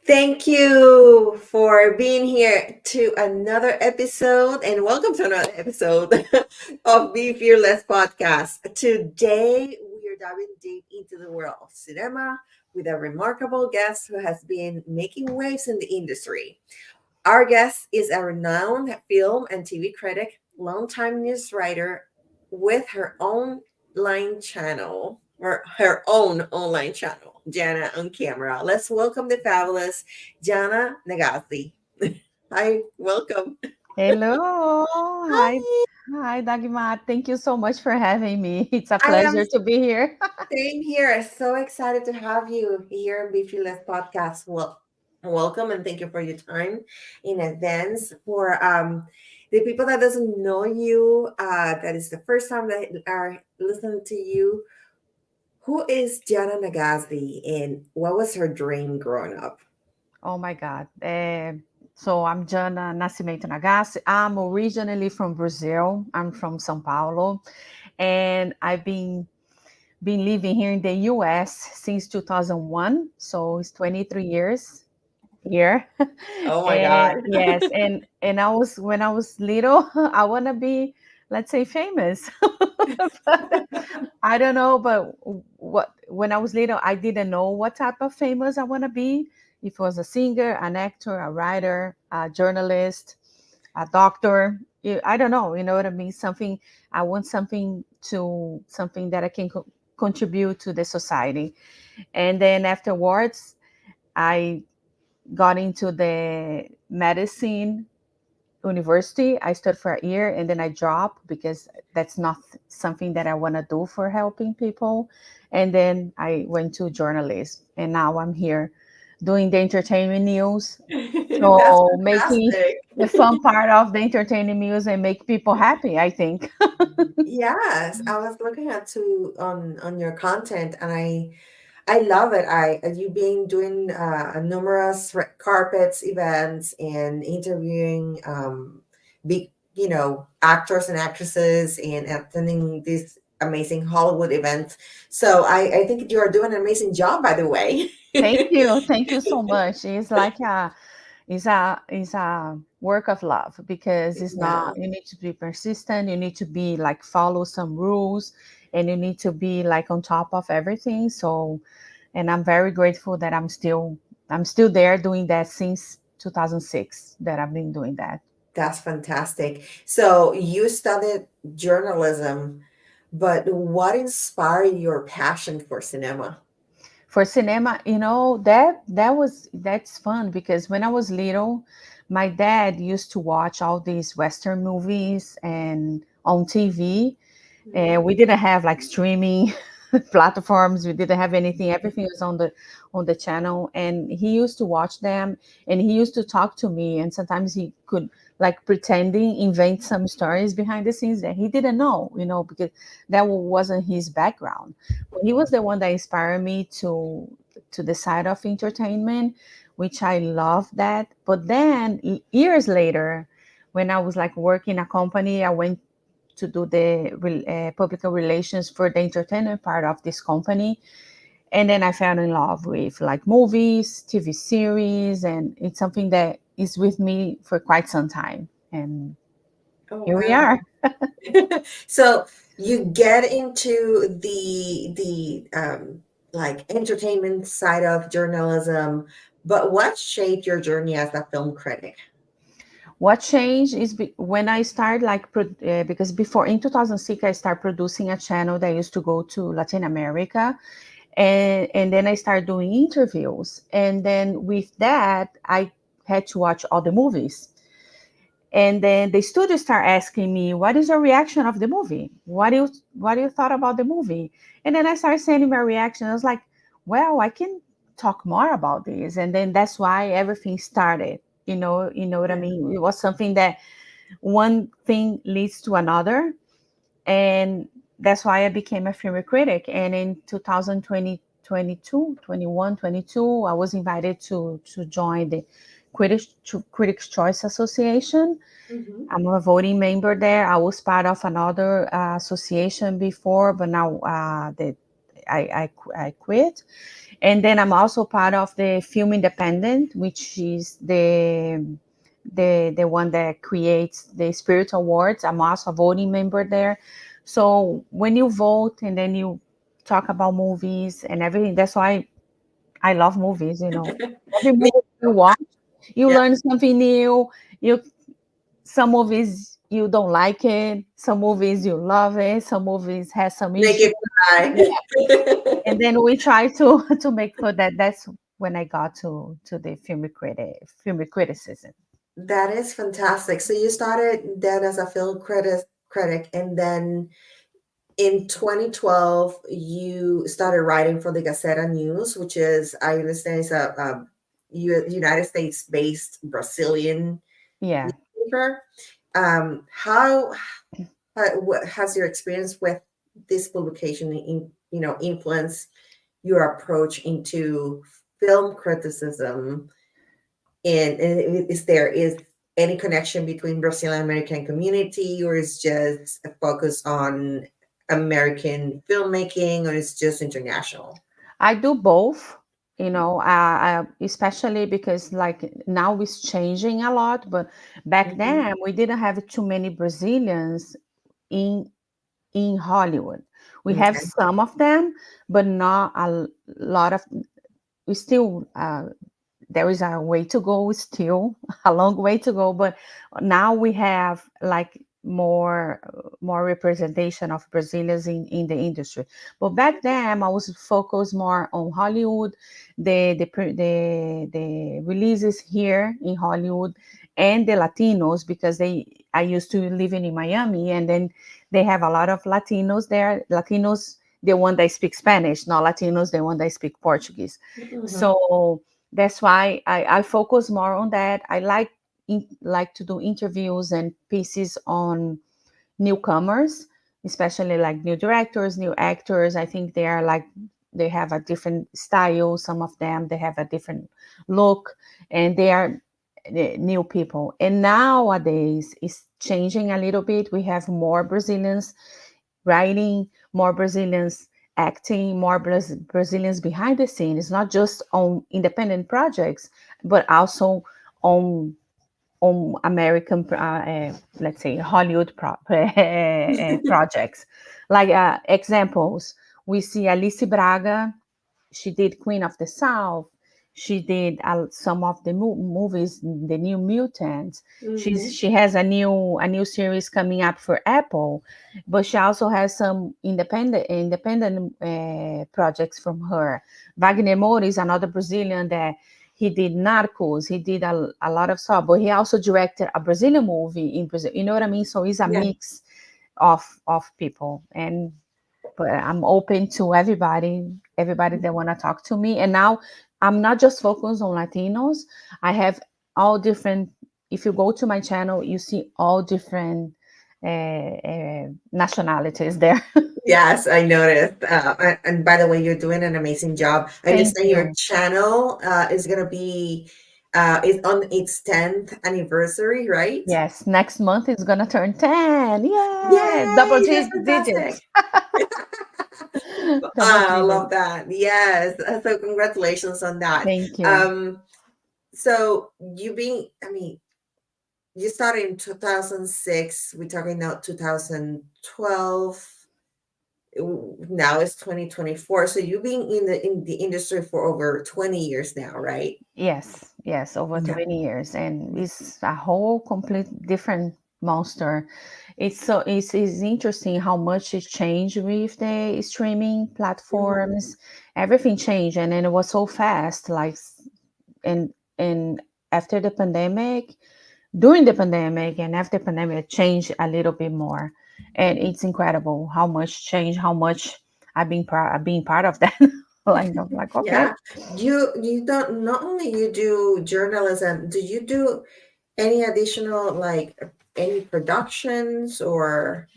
Thank you for being here to another episode and welcome to another episode of Be Fearless podcast. Today, we are diving deep into the world of cinema with a remarkable guest who has been making waves in the industry. Our guest is a renowned film and TV critic, longtime news writer with her own online channel, Jana On Camera. Let's welcome the fabulous Jana Nagase. Hi, welcome. Hello. Hi. Hi. Hi, Dagmar. Thank you so much for having me. It's a I am pleasure to be here. staying here. So excited to have you here in Beefy Less Podcast. Well, welcome and thank you for your time in advance. For the people that doesn't know you, that is the first time that are listening to you. Who is Jana Nagase and what was her dream growing up? Oh my God. So I'm Jana Nascimento Nagase. I'm originally from Brazil. I'm from São Paulo, and I've been living here in the US since 2001. So it's 23 years here. Oh my And God. yes, and I was when I was little, I want to be, let's say, famous. But I don't know, but what when I was little, I didn't know what type of famous I want to be. If it was a singer, an actor, a writer, a journalist, a doctor. I don't know. You know what I mean? Something I want something that I can contribute to the society. And then afterwards, I got into the medicine university. I studied for a year and then I dropped because that's not something that I want to do for helping people. And then I went to journalism and now I'm here doing the entertainment news. That's So making fantastic. the fun part of the entertainment news and make people happy, I think. Yes, I was looking at too on your content, and I love it. I you being doing numerous red carpets events and interviewing big actors and actresses and attending these amazing Hollywood events. So I think you are doing an amazing job, by the way. Thank you. Thank you so much. It's a work of love because it's Yeah. not, you need to be persistent, you need to be like follow some rules, and you need to be like on top of everything. So, and I'm very grateful that I'm still there doing that since 2006 that I've been doing that. That's fantastic. So you studied journalism, but what inspired your passion for cinema? For cinema, that's fun because when I was little, my dad used to watch all these Western movies and on TV. And we didn't have like streaming platforms. We didn't have anything. Everything was on the channel, and he used to watch them. And he used to talk to me. And sometimes he could like pretending invent some stories behind the scenes that he didn't know, because that wasn't his background. But he was the one that inspired me to the side of entertainment, which I love that. But then years later, when I was like working a company, I went to do the public relations for the entertainment part of this company. And then I fell in love with like movies, TV series, and it's something that is with me for quite some time. And Oh here we wow. are. So you get into the like entertainment side of journalism, but what shaped your journey as a film critic? What changed is when I started because before in 2006 I started producing a channel that used to go to Latin America, and then I started doing interviews, and then with that I had to watch all the movies. And then the studio start asking me, "What is your reaction of the movie? What do you thought about the movie?" And then I started sending my reaction. I was like, "Well, I can talk more about this." And then that's why everything started. You know what I Yeah. mean? It was something that one thing leads to another, and that's why I became a film critic. And in 2020, 21, 22, I was invited to join the Critics Choice Association. Mhm. I'm a voting member there. I was part of another association before, but now I quit. And then I'm also part of the Film Independent, which is the one that creates the Spirit Awards. I'm also a voting member there. So when you vote and then you talk about movies and everything, that's why I love movies. Every Me, movie you watch, you yeah, learn something new. You Some movies you don't like it, some movies you love it, some movies has some make issues. it cry. Yeah. And then we try to to make sure that that's when I got to the film criticism. That is fantastic. So you started then as a critic, and then in 2012 you started writing for the Gazeta News, which is, I understand, is a United States based Brazilian Yeah. newspaper. What has your experience with this publication influenced your approach into film criticism? And is any connection between Brazilian American community, or is just a focus on American filmmaking, or is just international? I do both, especially because like now it's changing a lot, but back Mhm. then we didn't have too many Brazilians in in Hollywood. We have Okay. some of them, but not a lot of. We still there is a way to go, still a long way to go, but now we have like more representation of Brazilians in the industry. But back then I was focused more on Hollywood, the releases here in Hollywood, and the Latinos, because I used to living in Miami, and then they have a lot of Latinos there. Latinos, the one that speak Spanish, not Latinos, the one that speak Portuguese. Mhm. So that's why I focus more on that. I like to do interviews and pieces on newcomers, especially like new directors, new actors. I think they are like they have a different style. Some of them they have a different look, and they are new people. And nowadays it's changing a little bit. We have more Brazilians writing, more Brazilians acting, more Brazilians behind the scenes, not just on independent projects, but also on American, let's say Hollywood projects. Like examples, we see Alice Braga. She did Queen of the South. She did some of the movies, the New Mutants. Mhm. She has a new series coming up for Apple, but she also has some independent projects from her. Wagner Moura is another Brazilian that he did Narcos. He did a lot of stuff, but he also directed a Brazilian movie in Brazil. You know what I mean? So it's a Yeah. mix of people. And but I'm open to everybody that want to talk to me. And now I'm not just focused on Latinos. I have all different. If you go to my channel, you see all different nationalities there. Yes, I noticed. And by the way, you're doing an amazing job. I Thank understand your you. channel is gonna be is on its 10th anniversary, right? Yes, next month is gonna turn 10. Yeah, double Yay, that's digits. fantastic. Double I digits. love that. Yes. So congratulations on that. Thank you. Um, so I mean, you started in 2006. We're talking now 2012. Now it's 2024. So you've been in the industry for over 20 years now, right? Yes, over Yeah. 20 years, and it's a whole complete different monster. It's interesting how much it changed with the streaming Mhm. platforms. Everything changed, and then it was so fast. And after the pandemic, during the pandemic, and after the pandemic, it changed a little bit more. And it's incredible how much change, how much I've been part of that. Like I'm like, okay. Yeah. You don't, not only you do journalism, do you do any additional, like, any productions, or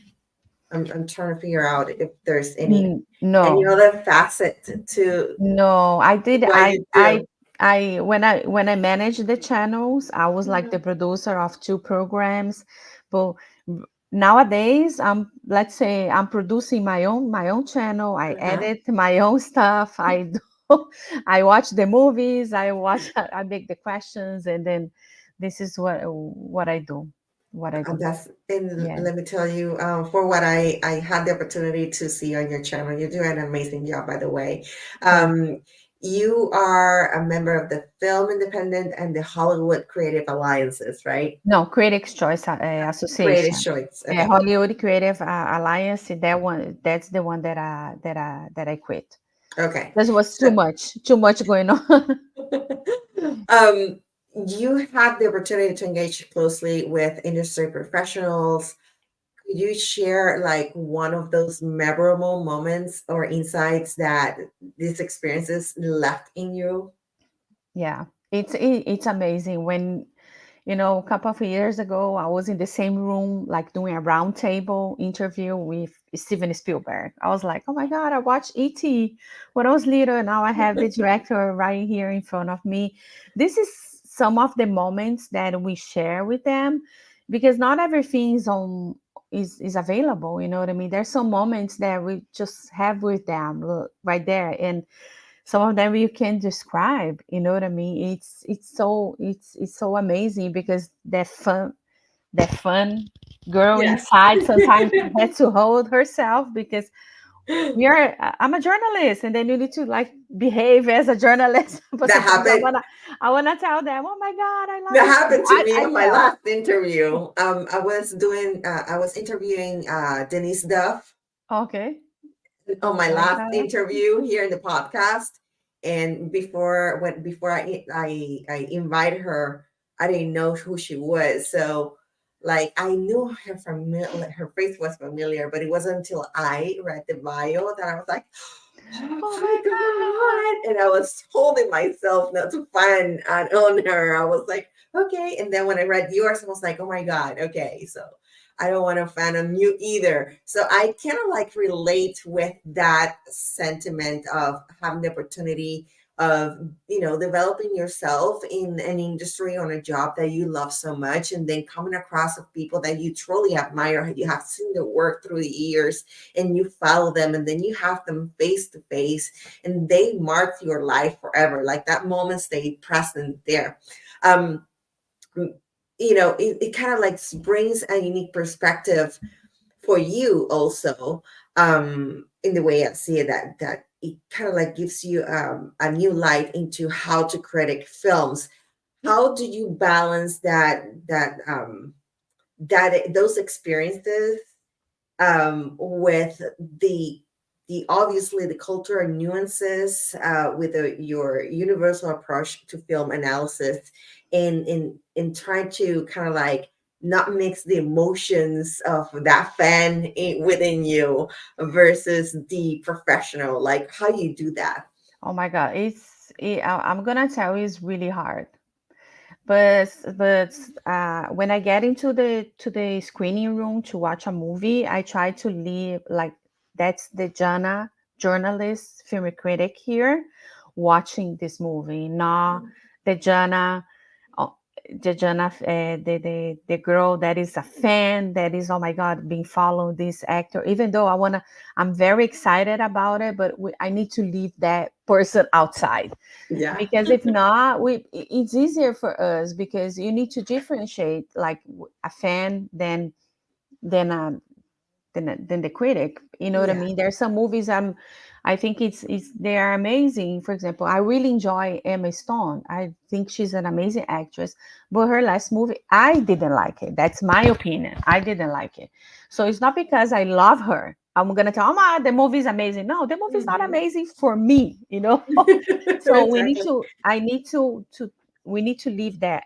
I'm trying to figure out if there's any No, other facet to no, I did. what you do. When I managed the channels, I was like the Mhm. producer of two programs, but nowadays, let's say I'm producing my own channel. I Uh-huh. edit my own stuff. I do, I watch the movies. I make the questions, and then this is what I do. What I do. That's and Yeah. let me tell you, for what I had the opportunity to see on your channel, you're doing an amazing job, by the way. Thank. Um, you are a member of the Film Independent and the Hollywood Creative Alliances, right? No, Critics' Choice Creative Association. Choice. Okay. Hollywood Creative Alliance. That one. That's the one that I quit. Okay. This was So, too much going on. um, you had the opportunity to engage closely with industry professionals. Could you share like one of those memorable moments or insights that these experiences left in you? Yeah, it's amazing when a couple of years ago I was in the same room like doing a roundtable interview with Steven Spielberg. I was like, oh my God, I watched E.T. when I was little, and now I have the director right here in front of me. This is some of the moments that we share with them, because not everything is available. You know what I mean? There's some moments that we just have with them right there, and some of them you can describe. You know what I mean? It's so amazing, because that fun girl Yes. inside sometimes has to hold herself, because I'm a journalist, and then you need to like behave as a journalist. But That sometimes i happened. want to i want to tell them, oh my God, I love That this. happened to me I on my yell. last interview. I was interviewing Denise Duff Okay. on my Oh my last God. interview here in the podcast. And before I invited her, I didn't know who she was. So like I knew her familiar, her face was familiar, but it wasn't until I read the bio that I was like, oh Oh my my God. God. And I was holding myself not to fan on her. I was like, okay. And then when I read yours, I was like, oh my God, okay. So I don't want to fan on you either. So I kind of like relate with that sentiment of having the opportunity of, developing yourself in an industry on a job that you love so much, and then coming across of people that you truly admire. You have seen their work through the years, and you follow them, and then you have them face to face, and they mark your life forever. Like that moment stay present there. um it kind of like brings a unique perspective for you also, in the way I see it, that it kind of like gives you a new light into how to critic films. How do you balance those experiences, with the obviously the cultural nuances, with your universal approach to film analysis, in trying to kind of like not mix the emotions of that fan within you versus the professional, like how you do that? Oh my God. I'm gonna tell you, it's really hard. But when I get into the screening room to watch a movie, I try to leave like that's the Jana journalist, film critic here, watching this movie, not the Jana, uh, the girl that is a fan, that is, oh my God, being following this actor. Even though I'm very excited about it, but I need to leave that person outside, Yeah. because if not, it's easier for us, because you need to differentiate like a fan than the critic. You know what I Yeah. mean? There's some movies I think they are amazing. For example, I really enjoy Emma Stone. I think she's an amazing actress, but her last movie, I didn't like it. That's my opinion. I didn't like it. So it's not because I love her, I'm gonna tell, oh my, the movie is amazing. No, the movie is not Mhm. amazing for me, you know. So Exactly. I need to we need to leave that.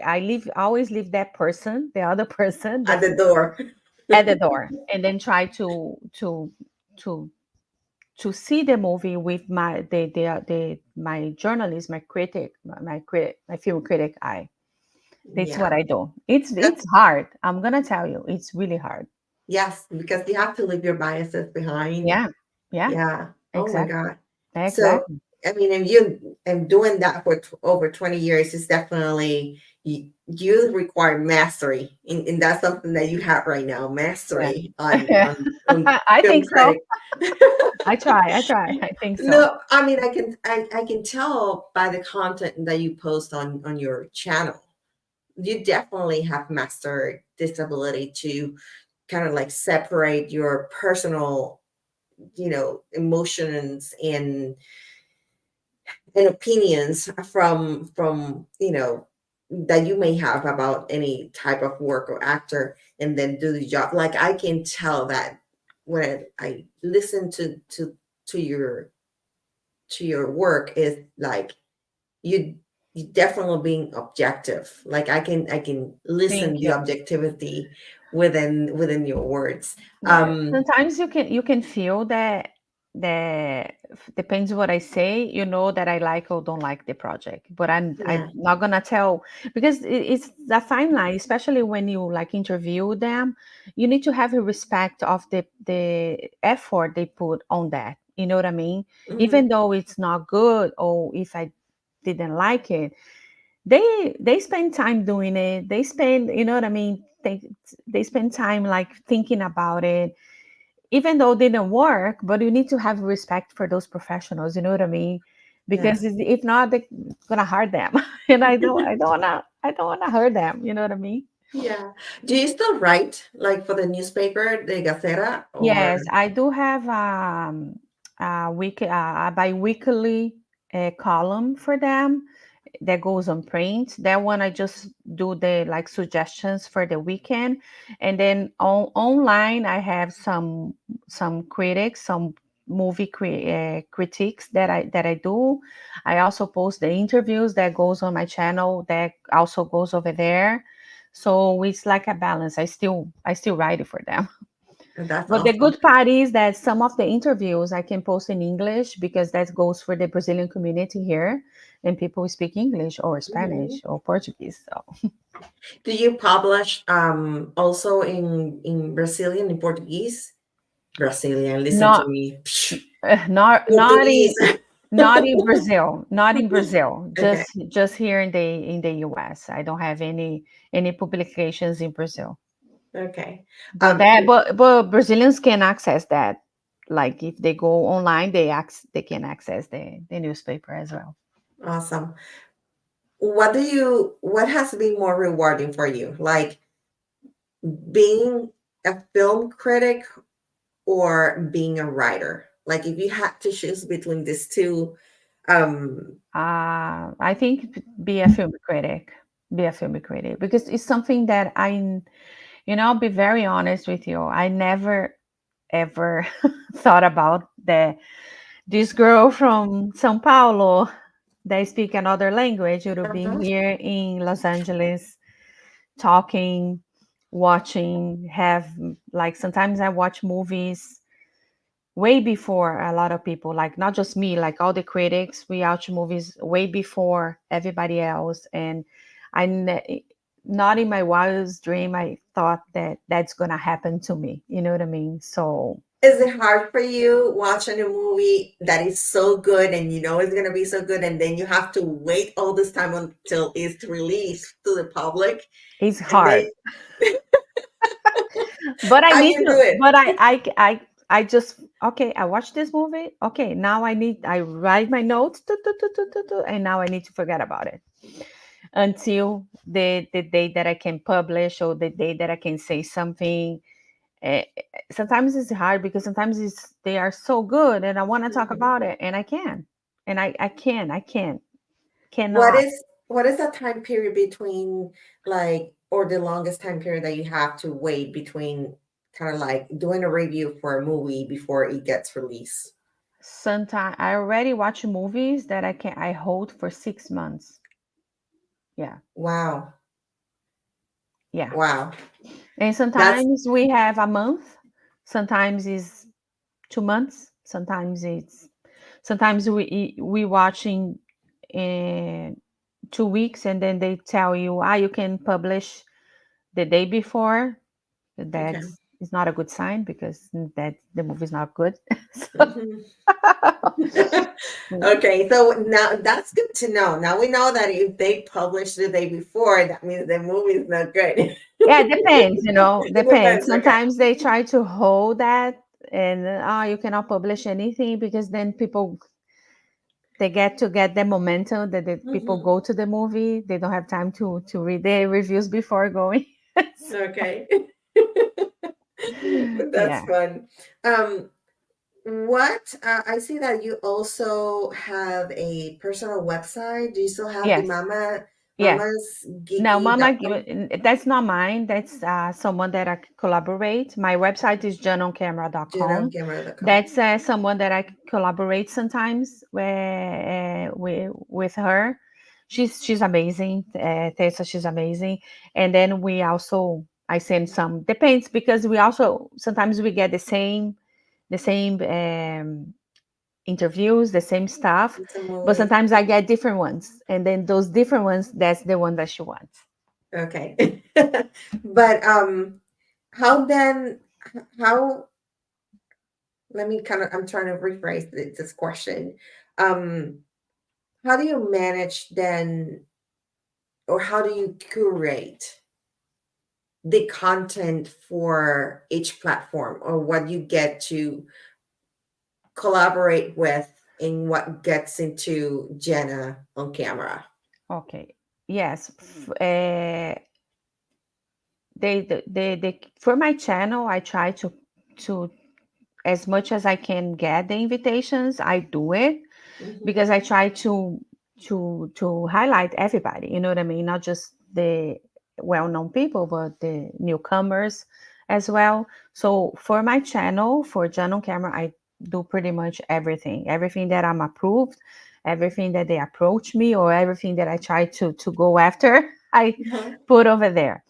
I always leave that person, the other person, At the door. at the door, and then try to to see the movie with my journalist, my critic, my film critic eye. That's Yeah. what I do. It's That's hard. I'm gonna tell you, it's really hard. Yes, because you have to leave your biases behind. Yeah, yeah, Yeah. Oh my exactly, God. So, exactly. I mean, and you and doing that for over 20 years is definitely, you require mastery, and that's something that you have right now, mastery Yeah. on I film think so. critic. I think so. No, I mean, I can tell by the content that you post on your channel. You definitely have mastered this ability to kind of like separate your personal, emotions and opinions from that you may have about any type of work or actor, and then do the job. Like, I can tell that when I listen to your to your work, is like you you definitely being objective. Like, I can Thank listen the you. objectivity within your words. Yeah. Sometimes you can feel that depends what I say, that I like or don't like the project. But I'm Yeah. not gonna tell, because it's a fine line, especially when you like interview them. You need to have a respect of the effort they put on that. You know what I mean? Mhm. Even though it's not good, or if I didn't like it, they spend time doing it. They spend, you know what I mean, they spend time like thinking about it, even though it didn't work. But you need to have respect for those professionals, you know what I mean, Yeah. because if not, they're gonna hurt them. And I don't want to hurt them, you know what I mean. Yeah. Do you still write, like, for the newspaper, the Gaceta, or? Yes, I do have a bi-weekly column for them that goes on print. That one I just do the like suggestions for the weekend, and then online I have some critics, some movie critiques that I do. I also post the interviews that goes on my channel that also goes over there. So it's like a balance. I still write it for them. That's But the awesome. good part is that some of the interviews I can post in English, because that goes for the Brazilian community here, and people speak English or Mhm. Spanish or Portuguese. So Do you publish also in Brazilian, in Portuguese? Brazilian, listen to not me. not Portuguese. in not in Brazil, not in Brazil. Okay. Just here in the US. I don't have any publications in Brazil. Okay. But Um, Brazilians can access that. Like if they go online, they can access the newspaper as well. awesome. What has been more rewarding for you? Like, being a film critic or being a writer? Like, if you had to choose between these two, um, I think be a film critic, be a film critic, because it's something that I'll be very honest with you. I never ever thought about this girl from São Paulo that speak another language would have been uh-huh. here in Los Angeles talking, watching, have like sometimes I watch movies way before a lot of people, like not just me, like all the critics. We watch movies way before everybody else, and not in my wildest dream I thought that that's gonna happen to me, you know what I mean. So Is it hard for you watching a movie that is so good and you know it's gonna be so good, and then you have to wait all this time until it's released to the public, it's and then hard, but I how need you do to it? but I just, okay, I watched this movie, okay, now I write my notes, and now I need to forget about it until the day that I can publish, or the day that I can say something. Eh, Sometimes it's hard because sometimes they are so good and I want to talk Mhm. about it, and I can, and I What cannot. is what is that time period between, like, or the longest time period that you have to wait between kind of like doing a review for a movie before it gets released? Sometimes I already watch movies that I hold for 6 months. Yeah, Wow. yeah. Wow. And That's sometimes we have a month, sometimes it's 2 months, sometimes we watching in 2 weeks, and then they tell you, you can publish the day before. okay. is not a good sign because that the movie is not good. So, Mhm. Okay, so now that's good to know. Now we know that if they published the day before, that means the movie is not good. yeah, it depends, It depends. depends. Okay. Sometimes they try to hold that and you cannot publish anything because then people they get the momentum that the people Mhm. go to the movie. They don't have time to read the reviews before going. Okay. That's Yeah. fun. Um, what I see that you also have a personal website. Do you still have the Yes. Yes. Mama's No, Mama, Geeky.com? that's not mine. That's someone that I collaborate. My website is janaoncamera.com. janaoncamera.com. That's someone that I collaborate sometimes with her. She's amazing. Tessa, she's amazing. And then we also I send some depends because we also sometimes we get the same interviews, the same stuff, It's a but movie. sometimes I get different ones, and then those different ones, that's the one that she wants. Okay. But how then how let me kind of I'm trying to rephrase this question. Um how do you manage then or how do you curate the content for each platform or what you get to collaborate with and what gets into Jana on camera? Okay. Yes. For my channel, I try to as much as I can get the invitations, I do it Mhm. because I try to highlight everybody. You know what I mean? Not just the well-known people, but the newcomers as well. So for my channel, for Jana On Camera, I do pretty much everything that I'm approved, everything that they approach me, or everything that I try to go after, I Uh-huh. put over there.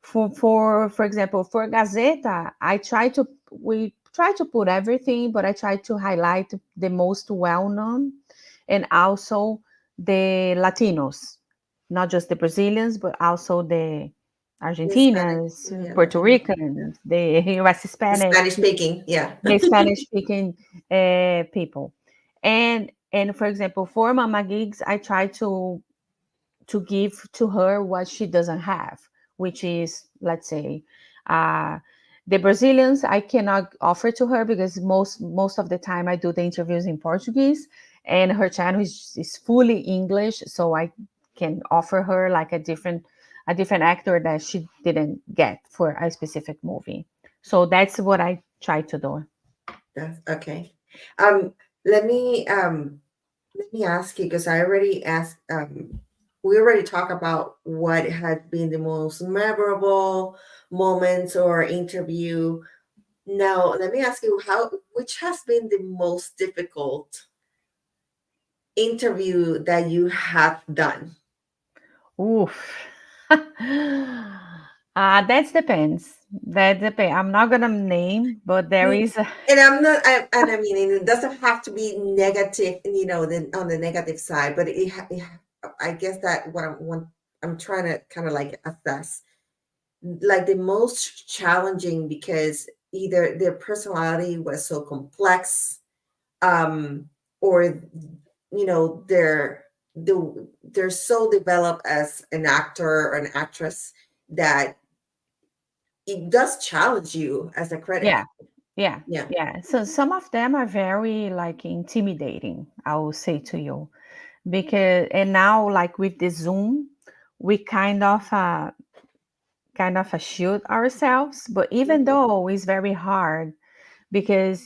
For example, for Gazeta, we try to put everything, but I try to highlight the most well-known and also the Latinos, not just the Brazilians, but also the Hispanic, Argentinians, yeah, Puerto Latino, yeah. Ricans, the US The Hispanic, Spanish speaking, yeah. the Spanish speaking people. And for example, for Mama Gigs, I try to give to her what she doesn't have, which is, let's say, uh, the Brazilians I cannot offer to her because most of the time I do the interviews in Portuguese, and her channel is fully English, so I can offer her like a different actor that she didn't get for a specific movie. So that's what I try to do. That's okay. Um, let me ask you because I already asked. We already talked about what had been the most memorable moments or interview. Now, let me ask you which has been the most difficult interview that you have done? Oof. That depends. That depends. I'm not gonna name, but there Mm, is. and I'm not, and I mean, and it doesn't have to be negative, on the negative side, but I guess that I'm trying to kind of like assess, like the most challenging because either their personality was so complex, or they're so developed as an actor or an actress that it does challenge you as a Yeah, critic. yeah, Yeah. yeah. So some of them are very like intimidating, I will say to you, because and now like with the Zoom, we kind of shield ourselves, but even Mhm. though it's very hard because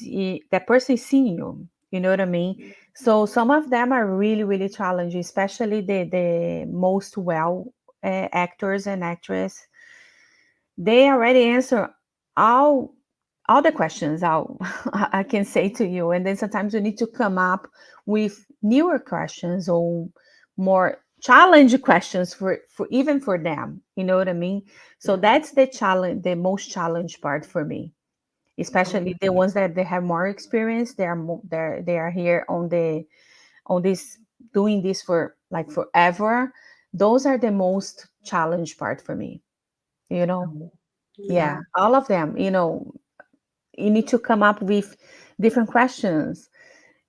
that person is seeing you. You know what I mean? So some of them are really, really challenging, especially the most well actors and actresses. They already answer all all the questions I can say to you, and then sometimes you need to come up with newer questions or more challenge questions for even for them. You know what I mean? So Yeah. that's the challenge, the most challenge part for me, especially Oh, the ones that they have more experience. They are here on this doing this for like forever. Those are the most challenge part for me, you know. Yeah, Yeah. all of them. You need to come up with different questions.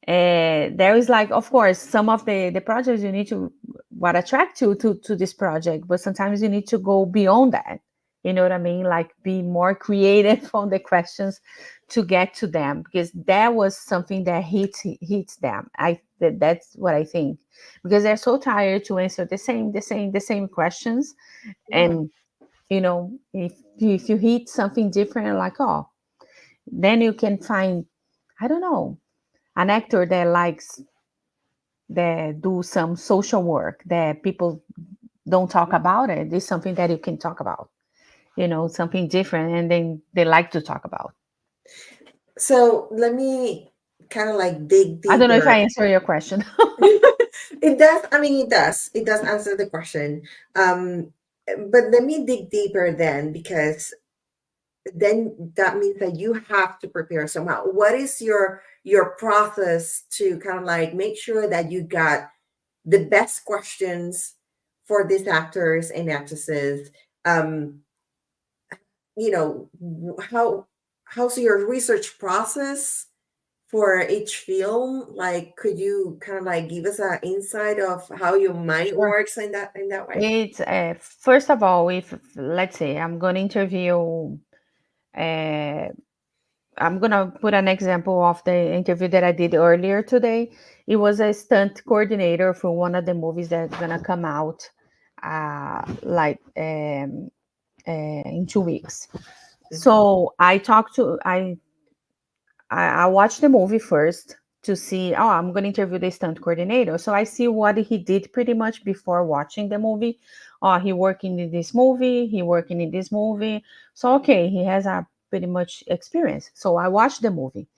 There is, like, of course, some of the projects you need to what attract you to this project, but sometimes you need to go beyond that. You know what I mean? Like, be more creative on the questions to get to them, because that was something that hits them. That's what I think, because they're so tired to answer the same questions. Yeah. And if you hit something different, like, oh, then you can find, I don't know, an actor that likes that do some social work that people don't talk about. It is something that you can talk about, something different, and then they like to talk about. So let me kind of like dig I don't know if I deeper. answer your question. It does. I mean, it does. It does answer the question. Um, but let me dig deeper then, because then that means that you have to prepare somehow. What is your process to kind of like make sure that you got the best questions for these actors and actresses? Um, how's your research process for each film? Like, could you kind of like give us an insight of how your mind Sure. works in that way? It's first of all, if let's say I'm going to interview, uh, I'm going to put an example of the interview that I did earlier today. It was a stunt coordinator for one of the movies that's going to come out, like, in 2 weeks. Mhm. So I watched the movie first to see, oh, I'm going to interview the stunt coordinator. So I see what he did pretty much before watching the movie. Oh, he working in this movie, he working in this movie. So, okay, he has a pretty much experience. So I watched the movie.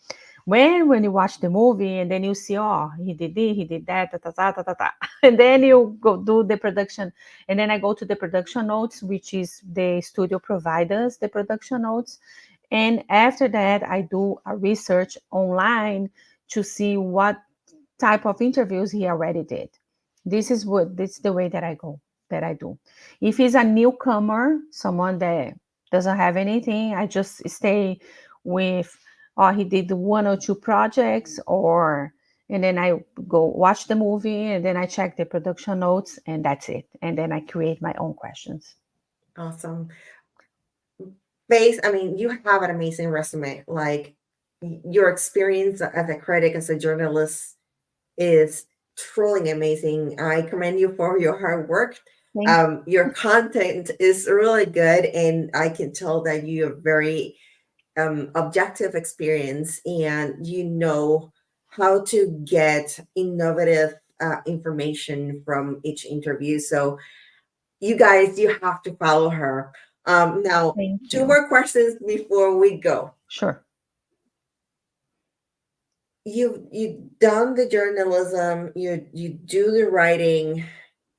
When you watch the movie and then you see, oh, he did this, he did that, ta, ta, ta, ta, ta, ta. And then you go do the production. And then I go to the production notes, which is the studio providers, the production notes. And after that, I do a research online to see what type of interviews he already did. This is the way that I do. If he's a newcomer, someone that doesn't have anything, I just stay with, oh, he did one or two projects, or and then I go watch the movie, and then I check the production notes, and that's it. And then I create my own questions. Awesome. I mean, you have an amazing resume. Like, your experience as a critic, as a journalist, is truly amazing. I commend you for your hard work. Thank Your content is really good, and I can tell that you have very objective experience, and you know how to get innovative information from each interview. So, you guys, you have to follow her. Now, thank two you. more questions before we go. Sure. You've done the journalism, you do the writing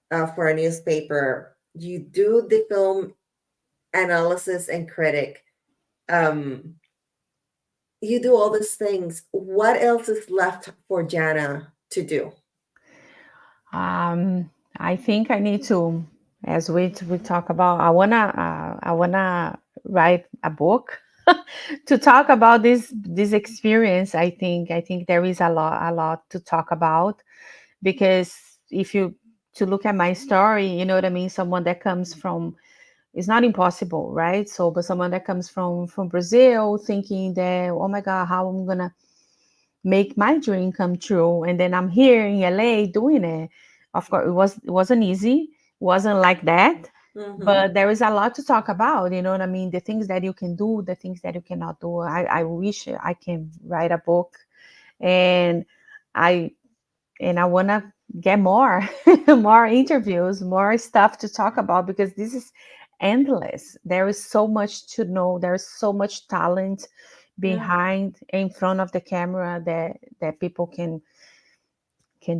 for a newspaper, you do the film analysis and critic, um, you do all these things. What else is left for Jana to do? I think I need to, as we talk about, I wanna write a book to talk about this experience. I think there is a lot to talk about, because if you to look at my story, you know what I mean. Someone that comes from, it's not impossible, right? So, but someone that comes from Brazil, thinking that, oh my God, how I'm gonna make my dream come true, and then I'm here in LA doing it. Of course, it wasn't easy, wasn't like that, Mm-hmm. but there is a lot to talk about. You know what I mean? The things that you can do, the things that you cannot do. I wish I can write a book, and I I want to get more more interviews, more stuff to talk about, because this is endless. There is so much to know. There's so much talent Yeah. behind, in front of the camera, that people can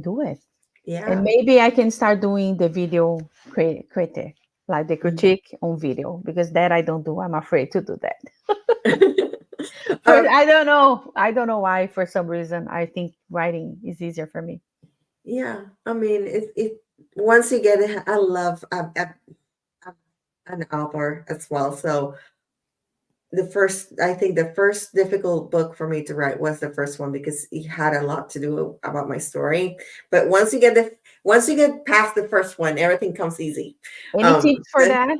do it. And Yeah. maybe I can start doing the video critic, like the Mhm. critique on video, because that I don't do. I'm afraid to do that. First, um, I don't know why. For some reason, I think writing is easier for me. yeah, I mean, it once you get it, I love an author as well. So I think the first difficult book for me to write was the first one because it had a lot to do about my story. But once you get past the first one, everything comes easy. Any tips for The, that?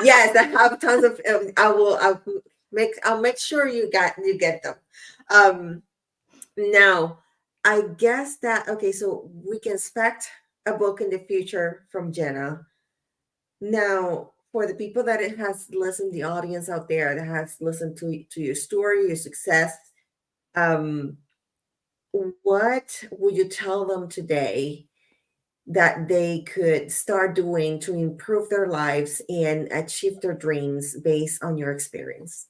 yes, I have tons of. I'll make sure you get them. Um, Now, I guess that okay. So we can expect a book in the future from Jenna. Now, for the people that it has listened, the audience out there that has listened to your story, your success, um, what would you tell them today that they could start doing to improve their lives and achieve their dreams based on your experience?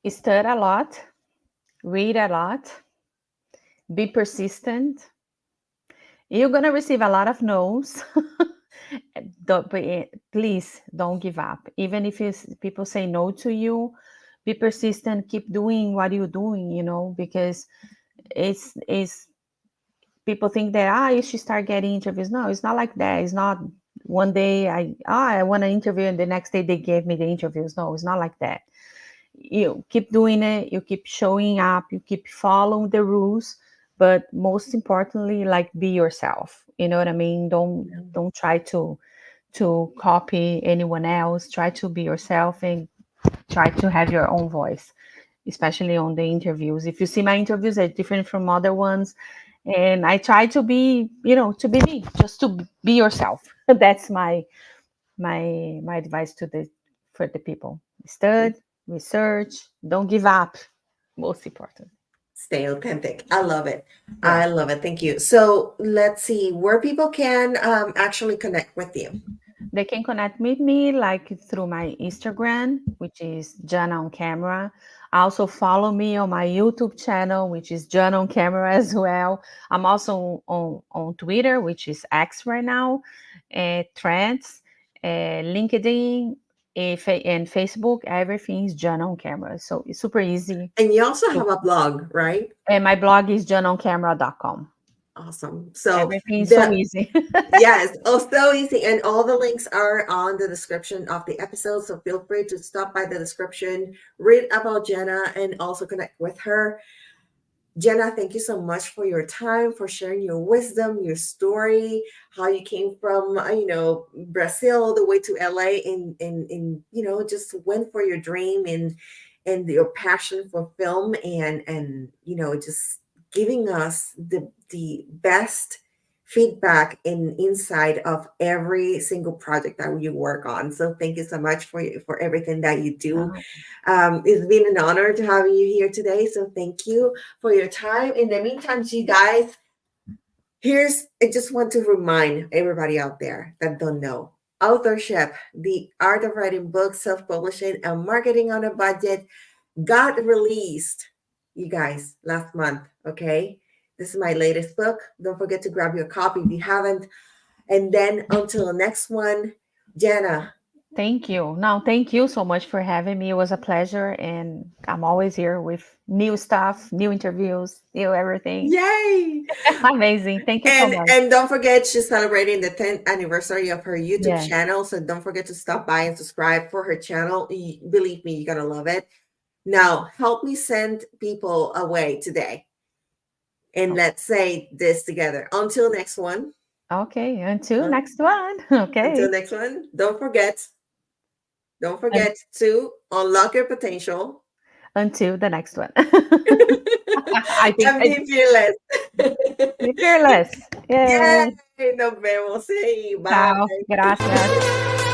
Study a lot, read a lot, be persistent. You're gonna receive a lot of no's. Please don't give up. Even if people say no to you, be persistent. Keep doing what you're doing. Because it's people think that you should start getting interviews. No, it's not like that. It's not one day I want an interview and the next day they gave me the interviews. No, it's not like that. You keep doing it, you keep showing up, you keep following the rules, but most importantly, like, be yourself. You know what I mean? Don't try to copy anyone else. Try to be yourself and try to have your own voice, especially on the interviews. If you see my interviews are different from other ones, and I try to be, to be me, just to be yourself. That's my advice for the people. Study, research, don't give up. Most important. Stay authentic. I love it. Yeah. I love it. Thank you. So let's see where people can actually connect with you. They can connect with me like through my Instagram, which is Jana On Camera. Also follow me on my YouTube channel, which is Jana On Camera as well. I'm also on Twitter, which is X right now, Threads, LinkedIn, and Facebook. Everything is Jana On Camera. So it's super easy. And you also have a blog, right? And my blog is janaoncamera.com. Awesome. So Everything is so the easy. yes, oh, so easy. And all the links are on the description of the episode. So feel free to stop by the description, read about Jenna, and also connect with her. Jenna, thank you so much for your time, for sharing your wisdom, your story, how you came from, Brazil all the way to LA and just went for your dream and your passion for film and just giving us the best feedback and insight of every single project that you work on. So thank you so much for everything that you do. It's been an honor to have you here today. So thank you for your time. In the meantime, you guys, I just want to remind everybody out there that don't know authorship, the art of writing books, self publishing, and marketing on a budget got released, you guys, last month. Okay. This is my latest book. Don't forget to grab your copy if you haven't. And then until the next one, Jana. Thank you. No, thank you so much for having me. It was a pleasure. And I'm always here with new stuff, new interviews, new everything. Yay! Amazing. Thank you so And much. and don't forget she's celebrating the 10th anniversary of her YouTube Yeah. channel. So don't forget to stop by and subscribe for her channel. Believe me, you're gonna love it. Now help me send people away today. And let's say this together. Until next one. Okay. Until uh, next one. Until Okay. next one. Don't Un- forget to unlock your potential Until the next one. I think and be fearless. be fearless. Yay. Yay! Nos vemos. Sí, Ciao. bye. Gracias.